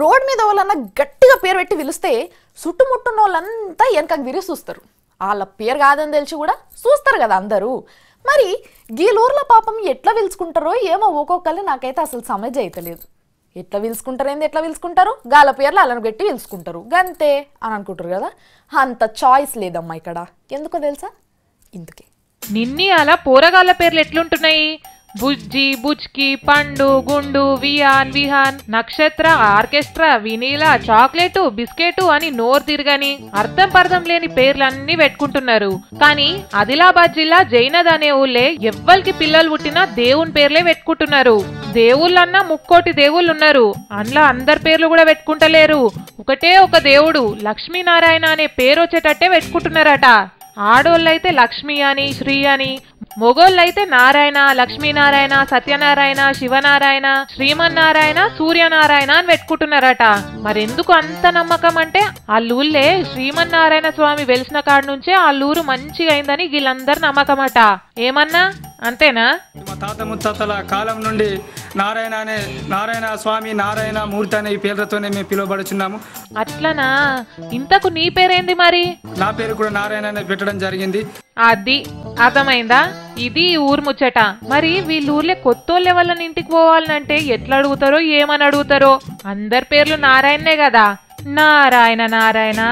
Road మీద వాళ్ళన్నా గట్టిగా పేరు పెట్టి పిలిస్తే చుట్టుముట్టున్న వాళ్ళంతా వెనకకు తిరిగి చూస్తారు. వాళ్ళ పేరు కాదని తెలిసి కూడా చూస్తారు కదా అందరూ. మరి గీలూర్ల పాపం ఎట్లా పిలుచుకుంటారో ఏమో ఒక్కొక్కరు నాకైతే అసలు సమజ్ అయితలేదు. ఎట్లా పిలుచుకుంటారు గాల పేర్లు అలను పెట్టి పిలుచుకుంటారు గంతే అని అనుకుంటారు కదా. అంత చాయిస్ లేదమ్మా ఇక్కడ. ఎందుకో తెలుసా? ఇందుకే నిన్ని అలా పోరగాళ్ళ పేర్లు ఎట్లుంటున్నాయి? బుజ్జి, బుజ్కి, పండు, గుండు, వియాన్, విహాన్, నక్షత్ర, ఆర్కెస్ట్రా, వినీలా, చాక్లెట్, బిస్కెట్ అని నోరు తిరగని అర్థం పర్థం లేని పేర్లన్నీ పెట్టుకుంటున్నారు. కానీ ఆదిలాబాద్ జిల్లా జైనద్ అనే ఊళ్ళే ఎవ్వరికి పిల్లలు పుట్టినా దేవుని పేర్లే పెట్టుకుంటున్నారు. దేవుళ్ళన్నా 3 కోటి దేవుళ్ళు ఉన్నారు. అందులో అందరి పేర్లు కూడా పెట్టుకుంటలేరు. ఒకటే ఒక దేవుడు లక్ష్మీనారాయణ అనే పేరు వచ్చేటట్టే పెట్టుకుంటున్నారట. ఆడోళ్ళైతే లక్ష్మి అని, శ్రీ అని, మొగోళ్ళైతే నారాయణ, లక్ష్మీనారాయణ, సత్యనారాయణ, శివనారాయణ, శ్రీమన్నారాయణ, సూర్యనారాయణ అని పెట్టుకుంటున్నారట. మరెందుకు అంత నమ్మకం అంటే ఆళ్ళూళ్ళే శ్రీమన్నారాయణ స్వామి వెలిసిన కాడ నుంచే ఆళ్ళూరు మంచిగా అయిందని వీళ్ళందరు నమ్మకమట. ఏమన్నా అంతేనా? మా తాత ముత్తాతల కాలం నుండి నారాయణ స్వామి, నారాయణ మూర్తి అనే ఈ పేర్లతోనే మేము పిలువబడుచున్నాము. అట్లనా? ఇంతకు నీ పేరేంది మరి? నా పేరు కూడా నారాయణ అనే పెట్టడం జరిగింది. అది అర్థమైందా? ఇది ఊరు ముచ్చట. మరి వీళ్ళూర్లే కొత్తోళ్ళ వాళ్ళని ఇంటికి పోవాలంటే ఎట్లా అడుగుతారో ఏమని అడుగుతారో. అందరి పేర్లు నారాయణనే కదా. నారాయణ నారాయణ.